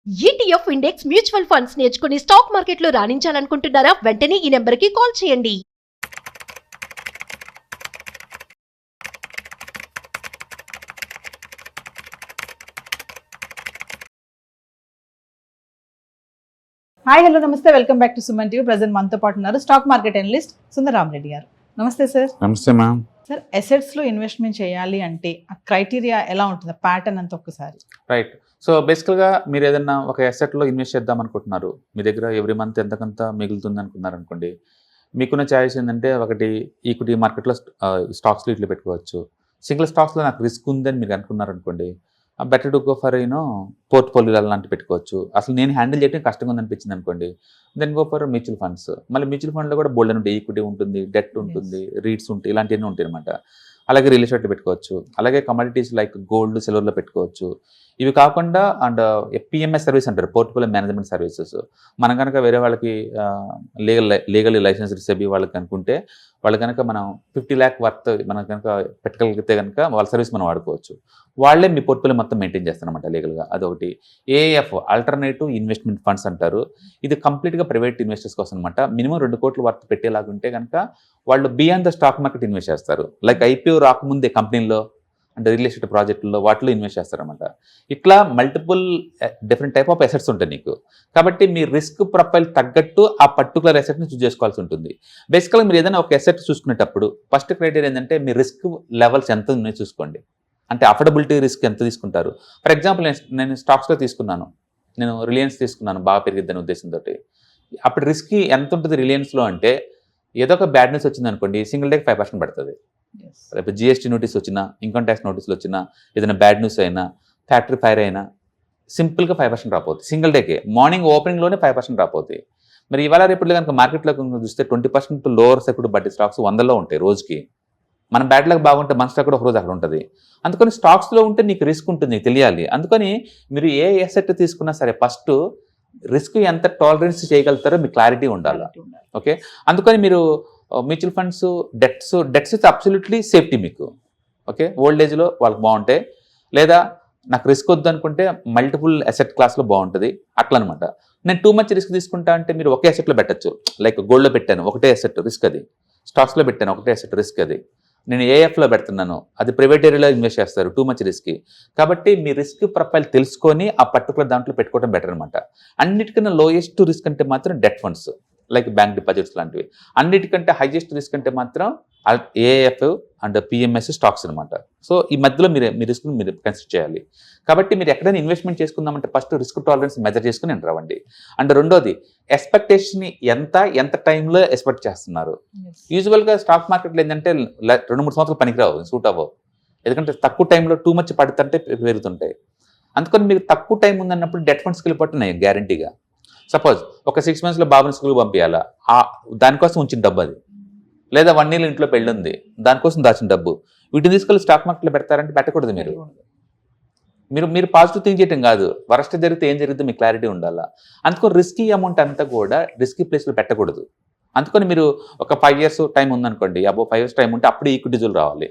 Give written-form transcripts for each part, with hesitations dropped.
ETF index mutual funds నేర్చుకుని stock మార్కెట్లో రాణించాలనుకుంటున్నారా? వెంటనే ఈ నెంబర్కి కాల్ చేయండి. హాయ్ హలో నమస్తే, welcome back to Suman TV. Present మనతో పాటు ఉన్నారు stock market analyst Sundararam Reddy గారు. నమస్తే సార్. నమస్తే మ్యామ్. సార్, అసెట్స్ లో ఇన్వెస్ట్మెంట్ చేయాలి అంటే ఆ క్రైటీరియా ఎలా ఉంటుంది, ప్యాటర్న్ అంతా ఒక్కసారి? రైట్. సో బేసికల్గా మీరు ఏదైనా ఒక అసెట్లో ఇన్వెస్ట్ చేద్దాం అనుకుంటున్నారు, మీ దగ్గర ఎవ్రీ మంత్ ఎంతకంత మిగులుతుంది అనుకున్నారు అనుకోండి, మీకున్న ఛాయిస్ ఏంటంటే ఒకటి ఈక్విటీ మార్కెట్లో స్టాక్స్లో ఇట్లా పెట్టుకోవచ్చు. సింగిల్ స్టాక్స్లో నాకు రిస్క్ ఉందని మీరు అనుకున్నారు అనుకోండి, better to go for portfolio లాంటివి పెట్టుకోవచ్చు. అసలు నేను హ్యాండిల్ చేయడం కష్టంగా ఉంది అనిపించింది అనుకోండి, then go for mutual funds. మళ్ళీ మ్యూచువల్ ఫండ్లో కూడా బోల్డ్ అని ఉంటాయి, ఈక్విటీ ఉంటుంది, డెట్ ఉంటుంది, రీట్స్ ఉంటాయి, ఇలాంటివన్నీ ఉంటాయి అనమాట. అలాగే రియల్ ఎస్టేట్ పెట్టుకోవచ్చు, అలాగే కమోడిటీస్ లైక్ గోల్డ్, సిల్వర్లో పెట్టుకోవచ్చు. ఇవి కాకుండా అండ్ పిఎంఎస్ సర్వీస్ అంటారు, పోర్ట్ఫోలియో మేనేజ్మెంట్ సర్వీసెస్. మనం కనుక వేరే వాళ్ళకి లీగల్లీ లైసెన్స్డ్ సెబీ వాళ్ళకి అనుకుంటే వాళ్ళు కనుక మనం 50 lakh వర్త్ మనం కనుక పెట్టగలిగితే కనుక వాళ్ళ సర్వీస్ మనం వాడుకోవచ్చు. వాళ్ళే మీ పోర్ట్ఫోలియో మొత్తం మెయింటైన్ చేస్తారనమాట లీగల్గా. అదొకటి. ఏఎఫ్ ఆల్టర్నేటివ్ ఇన్వెస్ట్మెంట్ ఫండ్స్ అంటారు. ఇది కంప్లీట్గా ప్రైవేట్ ఇన్వెస్టర్స్ కోసం అనమాట. మినిమం 2 కోట్ల వర్త్ పెట్టేలాగుంటే కనుక వాళ్ళు beyond the stock market invest చేస్తారు. లైక్ ఐపీఓ రాకముందే కంపెనీల్లో అంటే రియల్ ఎస్టేట్ ప్రాజెక్టుల్లో వాటిలో ఇన్వెస్ట్ చేస్తారనమాట. ఇట్లా multiple different type of assets ఉంటాయి నీకు. కాబట్టి మీ రిస్క్ ప్రొఫైల్ తగ్గట్టు ఆ పర్టికులర్ అసెట్ని చూస్ చేసుకోవాల్సి ఉంటుంది. బేసికల్గా మీరు ఏదైనా ఒక అసెట్ చూసుకునేటప్పుడు ఫస్ట్ క్రైటీరియా ఏంటంటే మీ రిస్క్ లెవెల్స్ ఎంత ఉన్నాయో చూసుకోండి. అంటే అఫోర్డబిలిటీ రిస్క్ ఎంత తీసుకుంటారు. ఫర్ ఎగ్జాంపుల్ నేను స్టాక్స్లో తీసుకున్నాను, నేను రిలయన్స్ తీసుకున్నాను, బాగా పెరిగిద్దని ఉద్దేశంతో. అప్పుడు రిస్క్ ఎంత ఉంటుంది రిలయన్స్లో అంటే, ఏదో ఒక బ్యాడ్ న్యూస్ వచ్చింది అనుకోండి, సింగిల్ డేకి 5% పడుతుంది. రేపు జిఎస్టీ నోటీస్ వచ్చినా, ఇన్కమ్ ట్యాక్స్ నోటీసులు వచ్చినా, ఏదైనా బ్యాడ్ న్యూస్ అయినా, ఫ్యాక్టరీ ఫైర్ అయినా సింపుల్గా 5% రాపోతుంది సింగిల్ డేకే. మార్నింగ్ ఓపెనింగ్లోనే 5% రాపోతాయి. మరి ఇవాళ రేపట్లో కనుక మార్కెట్లో చూస్తే 20% లోవర్ సెక్యూరిటీ బట్టి స్టాక్స్ 100లో ఉంటాయి రోజుకి. మన బ్యాడ్ లక్ బాగుంటే మన స్టాక్ కూడా ఒక రోజు అక్కడ ఉంటుంది. అందుకని స్టాక్స్లో ఉంటే నీకు రిస్క్ ఉంటుంది, నీకు తెలియాలి. అందుకని మీరు ఏ అసెట్ తీసుకున్నా సరే ఫస్ట్ రిస్క్ ఎంత టాలరెన్స్ చేయగలుగుతారో మీకు క్లారిటీ ఉండాలి. ఓకే, అందుకని మీరు mutual funds, debts is absolutely safety మీకు. ఓకే, ఓల్డ్ ఏజ్లో వాళ్ళకి బాగుంటాయి. లేదా నాకు రిస్క్ వద్దు అనుకుంటే మల్టిపుల్ అసెట్ క్లాస్లో బాగుంటుంది అట్లా అనమాట. నేను టూ మచ్ రిస్క్ తీసుకుంటా అంటే మీరు ఒకే అసెట్లో పెట్టచ్చు. లైక్ గోల్డ్లో పెట్టాను ఒకటే అసెట్ రిస్క్ అది, స్టాక్స్లో పెట్టాను ఒకటే అసెట్ రిస్క్ అది, నేను ఏఎఫ్లో పెడుతున్నాను అది ప్రైవేట్ ఏరియాలో ఇన్వెస్ట్ చేస్తారు, టూ మచ్ రిస్క్. కాబట్టి మీ రిస్క్ ప్రొఫైల్ తెలుసుకొని ఆ పర్టికులర్ దాంట్లో పెట్టుకోవడం బెటర్ అనమాట. అన్నిటికన్నా లోయెస్ట్ రిస్క్ అంటే మాత్రం debt funds like bank deposits లాంటివి. అన్నిటికంటే హైయెస్ట్ రిస్క్ అంటే మాత్రం ఏఎఫ్ అండ్ పిఎంఎస్ స్టాక్స్ అనమాట. సో ఈ మధ్యలో మీ రిస్క్ని మీరు కన్సిడర్ చేయాలి. కాబట్టి మీరు ఎక్కడైనా ఇన్వెస్ట్మెంట్ చేసుకుందామంటే ఫస్ట్ రిస్క్ టాలరెన్స్ మెజర్ చేసుకుని ఎంటర్ అవ్వండి. అండ్ రెండోది ఎక్స్పెక్టేషన్ ఎంత టైంలో ఎక్స్పెక్ట్ చేస్తున్నారు. యూజువల్గా స్టాక్ మార్కెట్లో ఏంటంటే 2-3 సంవత్సరాలు పనికిరావు, సూట్ అవ్వవు. ఎందుకంటే తక్కువ టైంలో టూ మచ్ పడుతుంటే పెరుగుతుంటాయి. అందుకని మీకు తక్కువ టైం ఉందన్నప్పుడు డెట్ ఫండ్స్కి వెళ్ళిపోతున్నాయి గ్యారంటీగా. సపోజ్ ఒక 6 monthsలో బాబుని స్కూల్కి పంపించాలా, దానికోసం ఉంచిన డబ్బు అది. లేదా 1 year ఇంట్లో పెళ్ళి ఉంది, దానికోసం దాచిన డబ్బు. వీటిని తీసుకెళ్ళి స్టాక్ మార్కెట్లో పెడతారంటే పెట్టకూడదు. మీరు పాజిటివ్ థింక్ చేయటం కాదు, వరస్ట్ జరిగితే ఏం జరిగితే మీకు క్లారిటీ ఉండాలా. అందుకని రిస్కీ అమౌంట్ అంతా కూడా రిస్కీ ప్లేస్లో పెట్టకూడదు. అందుకని మీరు ఒక 5 years టైం ఉందనుకోండి, అబ్బో 5 years టైం ఉంటే అప్పుడు ఈక్విటీజులు రావాలి.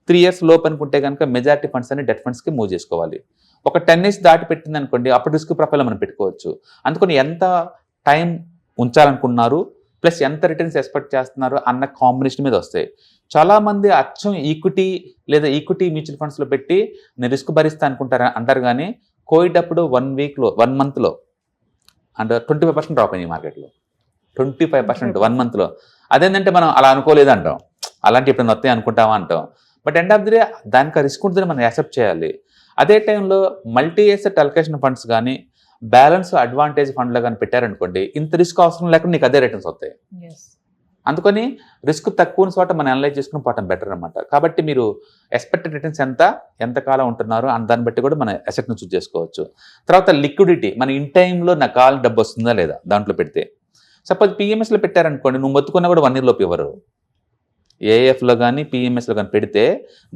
3 years లోపు అనుకుంటే కనుక మెజారిటీ ఫండ్స్ అని డెట్ ఫండ్స్కి మూవ్ చేసుకోవాలి. ఒక 10 years దాటి పెట్టింది అనుకోండి, అప్పుడు రిస్క్ ప్రొఫైల్ మనం పెట్టుకోవచ్చు. అందుకని ఎంత టైం ఉంచాలనుకున్నారు ప్లస్ ఎంత రిటర్న్స్ ఎక్స్పెక్ట్ చేస్తున్నారు అన్న కాంబినేషన్ మీద వస్తాయి. చాలామంది అచ్చం ఈక్విటీ లేదా ఈక్విటీ మ్యూచువల్ ఫండ్స్లో పెట్టి నేను రిస్క్ భరిస్తా అంటారు. కానీ కోవిడ్ అప్పుడు 1 monthలో అండ్ 25% డ్రాప్ అయింది మార్కెట్లో. 25% 1 monthలో. అదేంటంటే మనం అలా అనుకోలేదు అంటాం, అలాంటి ఎప్పుడైనా వస్తాయి అనుకుంటామా అంటాం. But end of the day దానికి రిస్క్ ఉంటుందని మనం యాక్సెప్ట్ చేయాలి. అదే టైంలో మల్టీ ఎసెట్ అలొకేషన్ ఫండ్స్ కానీ బ్యాలెన్స్ అడ్వాంటేజ్ ఫండ్లో కానీ పెట్టారనుకోండి, ఇంత రిస్క్ అవసరం లేకుండా నీకు అదే రిటర్న్స్ వస్తాయి. అందుకని రిస్క్ తక్కువ చోట మనం అనలైజ్ చేసుకుని పోవటం బెటర్ అనమాట. కాబట్టి మీరు ఎక్స్పెక్టెడ్ రిటర్న్స్ ఎంతకాలం ఉంటున్నారో దాన్ని బట్టి కూడా మన అసెట్ని చూస్ చేసుకోవచ్చు. తర్వాత లిక్విడిటీ, మన ఇన్ టైంలో నాకు కావాలని డబ్బు వస్తుందా లేదా దాంట్లో పెడితే. సపోజ్ పిఎంఎస్లో పెట్టారనుకోండి, నువ్వు మొత్తుకున్నా కూడా 1 year లోపు ఇవ్వరు. ఏఎఫ్లో కానీ పిఎంఎస్లో కానీ పెడితే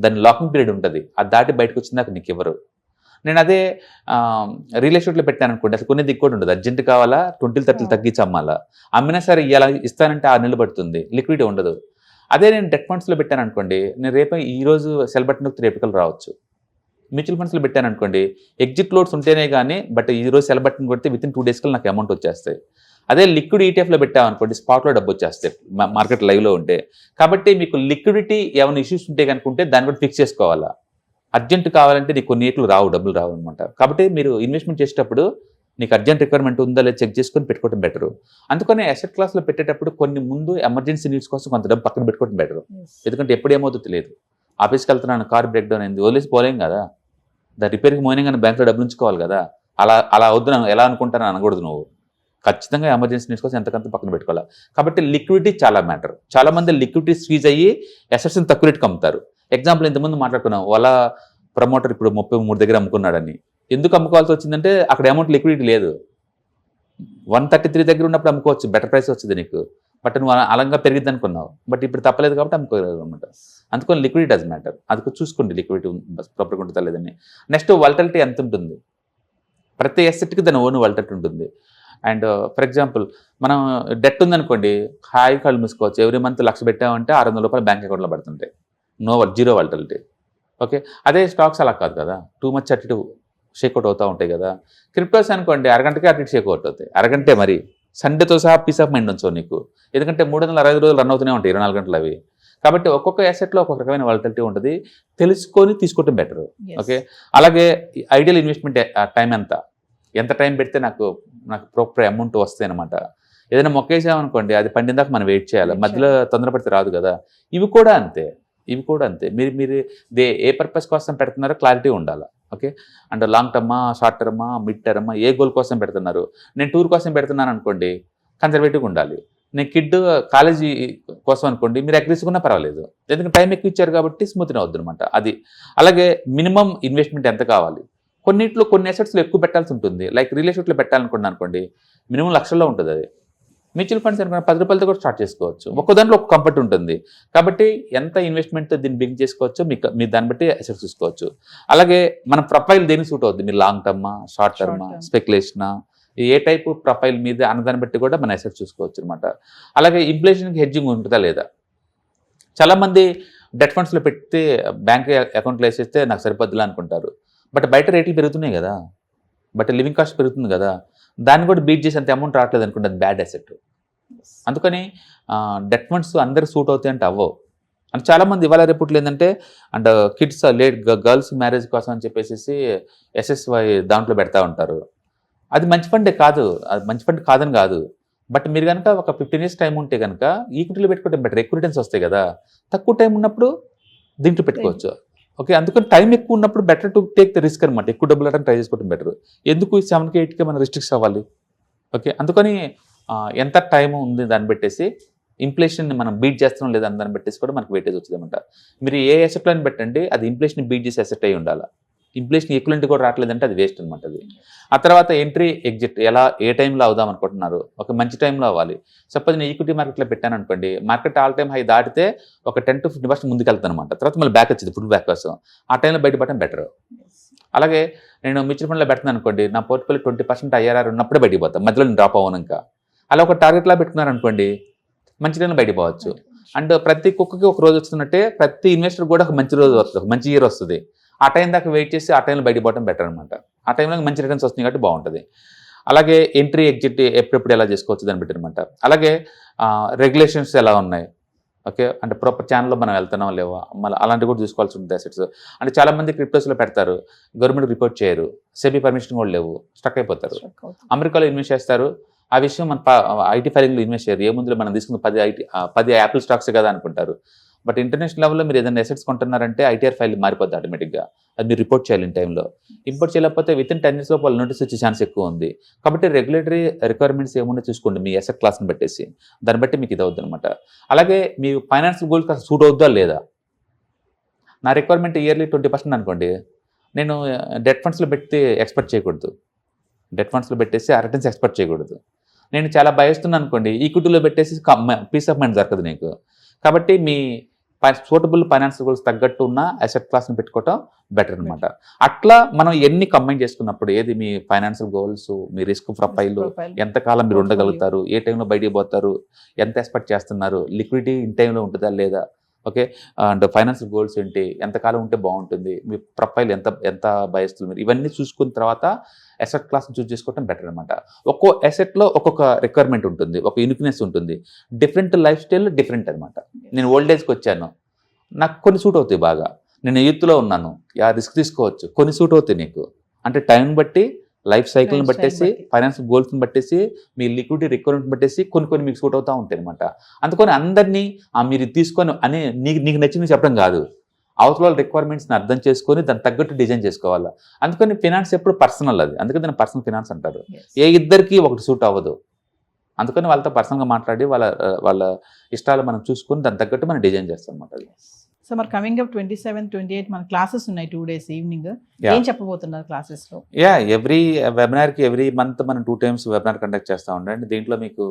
దాని లాకింగ్ పీరియడ్ ఉంటుంది, అది దాటి బయటకు వచ్చిందాక నీకు ఇవ్వరు. నేను అదే రియల్ ఎస్టేట్లో పెట్టాను అనుకోండి, అసలు కొనేది కూడా ఉండదు. అర్జెంట్ కావాలా, 20-30 తగ్గించి అమ్మాలా, అమ్మినా సరే ఇలా ఇస్తానంటే 6 నెలలు పడుతుంది, లిక్విడిటీ ఉండదు. అదే నేను డెట్ ఫండ్స్లో పెట్టాను అనుకోండి, నేను రేపు ఈరోజు సెల్ బటన్ రేపటికల్ రావచ్చు. మ్యూచువల్ ఫండ్స్లో పెట్టాను అనుకోండి, ఎగ్జిట్ లోడ్స్ ఉంటేనే కానీ బట్ ఈ రోజు సెల్ బటన్ కొడితే వితిన్ 2 days కల్లా నాకు అమౌంట్ వచ్చేస్తాయి. అదే లిక్విడ్ ఈటీఎఫ్లో పెట్టామనుకోండి, స్పాట్లో డబ్బు వచ్చేస్తాయి మార్కెట్ లైవ్లో ఉంటే. కాబట్టి మీకు లిక్విడిటీ ఏమైనా ఇష్యూస్ ఉంటే కనుకుంటే దాన్ని కూడా ఫిక్స్ చేసుకోవాలా. అర్జెంట్ కావాలంటే నీకు కొన్ని ఏట్లు రావు, డబ్బులు రావు అనమాట. కాబట్టి మీరు ఇన్వెస్ట్మెంట్ చేసేటప్పుడు నీకు అర్జెంట్ రిక్వైర్మెంట్ ఉందా లేదా చెక్ చేసుకొని పెట్టుకోవడం బెటర్. అందుకని అసెట్ క్లాస్లో పెట్టేటప్పుడు కొన్ని ముందు ఎమర్జెన్సీ నీడ్స్ కోసం కొంత డబ్బు పక్కన పెట్టుకోవడం బెటర్. ఎందుకంటే ఎప్పుడు ఏమవుతుందో తెలియదు. ఆఫీస్కి వెళ్తున్నాను, కార్ బ్రేక్ డౌన్ అయింది, వదిలేసి పోలేం కదా. రిపేర్కి మోయినా కానీ బ్యాంక్లో డబ్బులు ఉంచుకోవాలి కదా. అలా వద్దు ఎలా అనుకుంటానని అనకూడదు నువ్వు. ఖచ్చితంగా ఎమర్జెన్సీ నీడ్స్ కోసం ఎంతకంత పక్కన పెట్టుకోవాలి. కాబట్టి లిక్విడిటీ చాలా మ్యాటర్. చాలా మంది లిక్విడిటీ స్క్వీజ్ అయ్యి అసెట్స్ని తక్కువ రేటుకి అమ్ముతారు. ఎగ్జాంపుల్ ఇంతకుముందు మాట్లాడుకున్నాం, వాళ్ళ ప్రమోటర్ ఇప్పుడు 33 దగ్గర అమ్ముకున్నాడని. ఎందుకు అమ్ముకోవాల్సి వచ్చిందంటే అక్కడ అమౌంట్ లిక్విడిటీ లేదు. 133 దగ్గర ఉన్నప్పుడు అమ్ముకోవచ్చు, బెటర్ ప్రైస్ వచ్చింది నీకు. బట్ నువ్వు అలంగా పెరిగిద్ది అనుకున్నావు, బట్ ఇప్పుడు తప్పలేదు కాబట్టి అమ్ముకోలేదు అనమాట. అందుకని లిక్విడిటీ డస్ మ్యాటర్. అది చూసుకోండి లిక్విడిటీ ప్రాపర్గా ఉంటుందా లేదని. నెక్స్ట్ వాలటిలిటీ ఎంత ఉంటుంది, ప్రతి అసెట్కి దాని ఓన్ వాలటిలిటీ ఉంటుంది. అండ్ ఫర్ ఎగ్జాంపుల్ మనం డెట్ ఉందనుకోండి, హాయి కళ్ళు మూసుకోవచ్చు. ఎవ్రీ మంత్ 1,00,000 పెట్టామంటే 600 రూపాయలు బ్యాంక్ అకౌంట్లో పడుతుంటాయి, జీరో వాలటిలిటీ. ఓకే, అదే స్టాక్స్ అలా కాదు కదా, టూ మచ్ అటు షేక్అవుట్ అవుతూ ఉంటాయి కదా. క్రిప్టోస్ అనుకోండి, అరగంటకే అటు షేక్అవుట్ అవుతాయి, అరగంటే మరి. సండేతో సహా పీస్ ఆఫ్ మైండ్ ఉంచవు నీకు, ఎందుకంటే 365 రోజులు రన్ అవుతూనే ఉంటాయి 24 గంటలు అవి. కాబట్టి ఒక్కొక్క అసెట్లో ఒక్కొక్క రకమైన వాలటిలిటీ ఉంటుంది, తెలుసుకొని తీసుకోవటం బెటర్. ఓకే, అలాగే ఐడియల్ ఇన్వెస్ట్మెంట్ టైం ఎంత టైం పెడితే నాకు ప్రాపర్ అమౌంట్ వస్తాయి అనమాట. ఏదైనా మొక్కేసామనుకోండి, అది పండిందాక మనం వెయిట్ చేయాలి, మధ్యలో తొందరపడితే రాదు కదా. ఇవి కూడా అంతే. మీరు ఏ పర్పస్ కోసం పెడుతున్నారో క్లారిటీ ఉండాలి. ఓకే, అండ్ లాంగ్ టర్మా, షార్ట్ టర్మా, మిడ్ టర్మా, ఏ గోల్ కోసం పెడుతున్నారు. నేను టూర్ కోసం పెడుతున్నాను అనుకోండి, కన్జర్వేటివ్గా ఉండాలి. నేను కిడ్ కాలేజీ కోసం అనుకోండి, మీరు అగ్రెసివ్గా పర్వాలేదు, ఎందుకంటే టైం ఎక్కువ ఇచ్చారు కాబట్టి స్మూత్గా అవుద్ది అనమాట. అది అలాగే మినిమం ఇన్వెస్ట్మెంట్ ఎంత కావాలి. కొన్నిట్లో కొన్ని అసెట్స్లో ఎక్కువ పెట్టాల్సి ఉంటుంది. లైక్ రియల్ ఎస్టేట్లో పెట్టాలనుకున్నాను అనుకోండి, మినిమం లక్షల్లో ఉంటుంది అది. మ్యూచువల్ ఫండ్స్ అనుకున్న 10 రూపాయలతో కూడా స్టార్ట్ చేసుకోవచ్చు. ఒక్కో దాంట్లో ఒక కంఫర్ట్ ఉంటుంది. కాబట్టి ఎంత ఇన్వెస్ట్మెంట్ దీన్ని బిగ్ చేసుకోవచ్చో మీరు దాన్ని బట్టి అసెట్స్ చూసుకోవచ్చు. అలాగే మన ప్రొఫైల్ దేనికి సూట్ అవుతుంది, మీరు లాంగ్ టర్మా, షార్ట్ టర్మా, స్పెక్యులేషనా, ఏ టైప్ ప్రొఫైల్ మీద అన్నదాన్ని బట్టి కూడా మన అసెట్స్ చూసుకోవచ్చు అనమాట. అలాగే ఇన్ఫ్లేషన్కి హెడ్జింగ్ ఉంటుందా లేదా. చాలామంది డెట్ ఫండ్స్లో పెడితే బ్యాంక్ అకౌంట్లో వేసేస్తే నాకు సరిపోద్దులా అనుకుంటారు. బట్ బయట రేట్లు పెరుగుతున్నాయి కదా, బట్ లివింగ్ కాస్ట్ పెరుగుతుంది కదా, దాన్ని కూడా బీట్ చేసేంత అమౌంట్ రావట్లేదు అనుకుంటే అది బ్యాడ్ అసెట్. అందుకని డెట్ ఫండ్స్ అందరు సూట్ అవుతాయి అంటే అవ్వవు. అంటే చాలామంది ఇవాళ రేపట్లో ఏంటంటే అండ్ కిడ్స్ గర్ల్స్ మ్యారేజ్ కోసం అని చెప్పేసి SSY దాంట్లో పెడతా ఉంటారు. అది మంచి ఫండే కాదు, అది మంచి ఫండ్ కాదని కాదు. బట్ మీరు కనుక ఒక 15 years టైం ఉంటే కనుక ఈక్విటీలో పెట్టుకుంటే బెటర్, ఎక్కువ రిటర్న్స్ వస్తాయి కదా. తక్కువ టైం ఉన్నప్పుడు దీంట్లో పెట్టుకోవచ్చు. ఓకే, అందుకని టైం ఎక్కువ ఉన్నప్పుడు better to take the risk అనమాట. ఎక్కువ డబ్బులు అంటే ట్రై చేసుకోవడం బెటర్. ఎందుకు 7కి 8కి మనం రిస్ట్రిక్ట్స్ అవ్వాలి. ఓకే, అందుకని ఎంత టైం ఉంది దాన్ని పెట్టేసి ఇన్ఫ్లేషన్ని మనం బీట్ చేస్తున్నాం లేదా దాన్ని పెట్టేసి కూడా మనకు వెయిటేజ్ వచ్చింది అనమాట. మీరు ఏ అసెట్లో పెట్టండి, అది ఇన్ఫ్లేషన్ బీట్ చేసే అసెట్ అయి ఉండాలి. ఇన్ఫ్లేషన్ ఈక్వలెంట్ కూడా రావట్లేదంటే అది వేస్ట్ అనమాట. అది ఆ తర్వాత ఎంట్రీ ఎగ్జిట్ ఏ టైంలో అవుదాం అనుకుంటున్నారు, ఒక మంచి టైంలో అవ్వాలి. సపోజ్ నేను ఈక్విటీ మార్కెట్లో పెట్టాను అనుకోండి, మార్కెట్ ఆల్ టైమ్ హై దాటితే ఒక 10 to 15% ముందుకు వెళ్తాను అనమాట. తర్వాత మళ్ళీ బ్యాక్ వచ్చింది, ఫుల్ బ్యాక్ కోసం. ఆ టైంలో బయటపడటం బెటర్. అలాగే నేను మ్యూచువల్ ఫండ్లో పెడుతున్నాను అనుకోండి, నా పోర్ట్ఫోలియో 20% IRR ఉన్నప్పుడే బయటికి పోతాను, మధ్యలో నేను డ్రాప్ అవ్వను. ఇంకా అలా ఒక టార్గెట్లా పెట్టుకున్నారు అనుకోండి, మంచి టైంలో బయటికి పోవచ్చు. అండ్ ప్రతి కుక్కకి ఒక రోజు వస్తున్నట్టే ప్రతి ఇన్వెస్టర్ కూడా ఒక మంచి రోజు వస్తుంది, ఒక మంచి ఇయర్ వస్తుంది. ఆ టైం దాకా వెయిట్ చేసి ఆ టైంలో బయటికి పోవడం బెటర్ అనమాట. ఆ టైంలో మంచి రిటర్న్స్ వస్తుంది కాబట్టి బాగుంటుంది. అలాగే ఎంట్రీ ఎగ్జిట్ ఎప్పుడెప్పుడు ఎలా చేసుకోవచ్చు దాన్ని బట్టి అనమాట. అలాగే రెగ్యులేషన్స్ ఎలా ఉన్నాయి, ఓకే, అంటే ప్రాపర్ ఛానల్లో మనం వెళ్తున్నాం లేవా, మళ్ళీ అలాంటివి కూడా చూసుకోవాల్సి ఉంటుంది అసెట్స్. అంటే చాలామంది క్రిప్టోస్లో పెడతారు, గవర్నమెంట్ రిపోర్ట్ చేయరు, సెబీ పర్మిషన్ కూడా లేవు, స్టక్ అయిపోతారు. అమెరికాలో ఇన్వెస్ట్ చేస్తారు, ఆ విషయం మన ఐటీ ఫైలింగ్లో ఇన్వెస్ట్ చేయరు. ఏ ముందులో మనం తీసుకున్న 10 యాపిల్ స్టాక్స్ కదా అనుకుంటారు. బట్ ఇంటర్నేషనల్ లెవెల్లో మీరు ఏదైనా అసెట్స్ కొంటున్నారంటే ITR ఫైల్ మారిపోద్ది ఆటోమేటిక్గా. అది మీరు రిపోర్ట్ చేయాలి ఇన్ టైంలో. ఇంపోర్ట్ చేయలేకపోతే వితిన్ 10 years వాళ్ళు నోటీస్ వచ్చే ఛాన్స్ ఎక్కువ ఉంది. కాబట్టి రెగ్యులేటరీ రిక్వైర్మెంట్స్ ఏమున్నా చూసుకోండి మీ అసెట్ క్లాస్ని పెట్టేసి, దాన్ని బట్టి మీకు ఇది అవుద్ది అనమాట. అలాగే మీ ఫైనాన్షియల్ గోల్స్ కాస్త సూట్ అవుద్దా లేదా. నా రిక్వైర్మెంట్ ఇయర్లీ 20% అనుకోండి, నేను డెట్ ఫండ్స్లో పెట్టి ఎక్స్పెక్ట్ చేయకూడదు. డెట్ ఫండ్స్లో పెట్టేసి ఆ రిటర్న్స్ ఎక్స్పెక్ట్ చేయకూడదు. నేను చాలా భయస్తున్నాను అనుకోండి, ఈక్విటీలో పెట్టేసి పీస్ ఆఫ్ మైండ్ దొరకదు నీకు. కాబట్టి మీ సూటబుల్ ఫైనాన్షియల్ గోల్స్ తగ్గట్టు ఉన్న అసెట్ క్లాస్ని పెట్టుకోవటం బెటర్ అనమాట. అట్లా మనం ఎన్ని కంబైన్ చేసుకున్నప్పుడు ఏది మీ ఫైనాన్షియల్ గోల్స్, మీ రిస్క్ ప్రొఫైల్, ఎంతకాలం మీరు ఉండగలుగుతారు, ఏ టైంలో బయటికి పోతారు, ఎంత ఎక్స్పెక్ట్ చేస్తున్నారు, లిక్విడిటీ ఇన్ టైంలో ఉంటుందా లేదా, ఓకే. అండ్ ఫైనాన్షియల్ గోల్స్ ఏంటి, ఎంతకాలం ఉంటే బాగుంటుంది, మీ ప్రొఫైల్ ఎంత బయస్తులు మీరు, ఇవన్నీ చూసుకున్న తర్వాత అసెట్ క్లాస్ని చూస్ చేసుకోవడం బెటర్ అనమాట. ఒక్కో అసెట్లో ఒక్కొక్క రిక్వైర్మెంట్ ఉంటుంది, ఒక యూనిక్నెస్ ఉంటుంది, డిఫరెంట్ లైఫ్ స్టైల్ డిఫరెంట్ అనమాట. నేను ఓల్డ్ ఏజ్కి వచ్చాను, నాకు కొన్ని సూట్ అవుతాయి బాగా. నేను యూత్లో ఉన్నాను, రిస్క్ తీసుకోవచ్చు, కొన్ని సూట్ అవుతాయి నీకు. అంటే టైం బట్టి, లైఫ్ సైకిల్ని బట్టేసి, ఫైనాన్షియల్ గోల్స్ని బట్టేసి, మీ లిక్విడిటీ రిక్వైర్మెంట్ బట్టేసి కొన్ని మీకు సూట్ అవుతూ ఉంటాయి అనమాట. అందుకని అందరినీ మీరు తీసుకొని అని నీకు నచ్చింది చెప్పడం కాదు, అవతల రిక్వైర్మెంట్స్ని అర్థం చేసుకొని దాన్ని తగ్గట్టు డిజైన్ చేసుకోవాలి. అందుకని ఫినాన్స్ ఎప్పుడు పర్సనల్, అది అందుకని దాన్ని పర్సనల్ ఫినాన్స్ అంటారు. ఏ ఇద్దరికి ఒకటి సూట్ అవ్వదు, అందుకని వాళ్ళతో పర్సనల్గా మాట్లాడి వాళ్ళ ఇష్టాలు మనం చూసుకొని దాన్ని తగ్గట్టు మనం డిజైన్ చేస్తాం అనమాట. సో మరి కమింగ్ అప్ 27, 28 మన క్లాసెస్ ఉన్నాయి 2 days ఈవినింగ్. ఏం చెప్పబోతున్నారు క్లాసెస్ లో? ఎవ్రీ వెబినార్కి ఎవ్రీ మంత్ మనం 2 times వెబినార్ కండక్ట్ చేస్తూ ఉండండి. దీంట్లో మీకు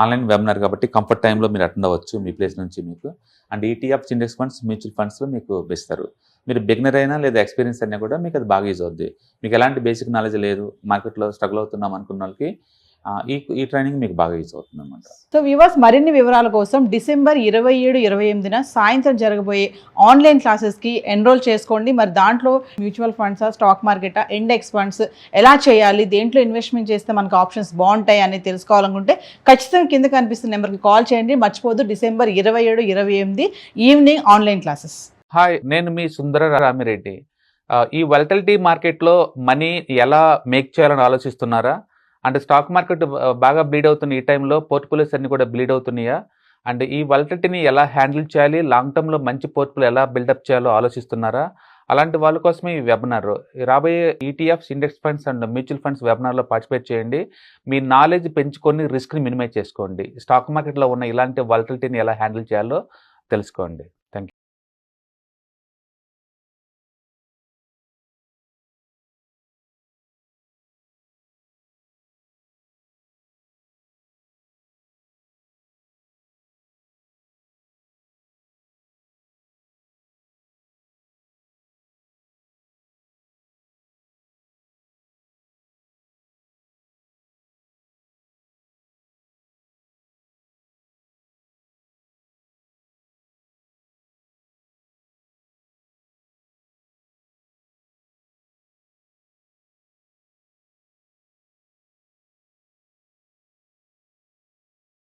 ఆన్లైన్ వెబినార్ కాబట్టి కంఫర్ట్ టైంలో మీరు అటెండ్ అవ్వచ్చు మీ ప్లేస్ నుంచి మీకు. And ETFs, index funds, mutual ఫండ్స్లో మీకు ఇస్తారు. మీరు బిగినర్ అయినా లేదా ఎక్స్పీరియన్స్ అయినా కూడా మీకు అది బాగా యూజ్ అవుద్ది. మీకు ఎలాంటి బేసిక్ నాలెడ్జ్ లేదు, మార్కెట్లో స్ట్రగుల్ అవుతున్నాం అనుకున్న వాళ్ళకి ఈ ట్రైనింగ్ మీకు బాగా యూజ్ అవుతుంది అనమాట. సో వ్యూవర్స్, మరిన్ని వివరాల కోసం డిసెంబర్ 27, 28న సాయంత్రం జరగబోయే ఆన్లైన్ క్లాసెస్కి ఎన్రోల్ చేసుకోండి. మరి దాంట్లో మ్యూచువల్ ఫండ్సా, స్టాక్ మార్కెటా, ఇండెక్స్ ఫండ్స్ ఎలా చేయాలి, దేంట్లో ఇన్వెస్ట్మెంట్ చేస్తే మనకు ఆప్షన్స్ బాగుంటాయి అని తెలుసుకోవాలనుకుంటే ఖచ్చితంగా కింద కనిపిస్తున్న నెంబర్కి కాల్ చేయండి. మర్చిపోద్దు, December 27, 28 evening online classes. Hi, నేను మీ సుందర రామిరెడ్డి. ఈ వాలటిలిటీ మార్కెట్లో మనీ ఎలా మేక్ చేయాలని ఆలోచిస్తున్నారా? అంటే స్టాక్ మార్కెట్ బాగా బ్లీడ్ అవుతున్న ఈ టైంలో పోర్ట్ఫోలియోస్ అన్ని కూడా బ్లీడ్ అవుతున్నాయా? అండ్ ఈ వాలటిలిటీని ఎలా హ్యాండిల్ చేయాలి, లాంగ్ టర్మ్లో మంచి పోర్ట్ఫోలియో ఎలా బిల్డప్ చేయాలో ఆలోచిస్తున్నారా? అలాంటి వాళ్ళ కోసమే ఈ వెబినార్. రాబోయే ETFs, index funds and mutual funds వెబినార్లో పార్టిసిపేట్ చేయండి. మీ నాలెడ్జ్ పెంచుకొని రిస్క్ని మినిమైజ్ చేసుకోండి. స్టాక్ మార్కెట్లో ఉన్న ఇలాంటి వాలటిలిటీని ఎలా హ్యాండిల్ చేయాలో తెలుసుకోండి.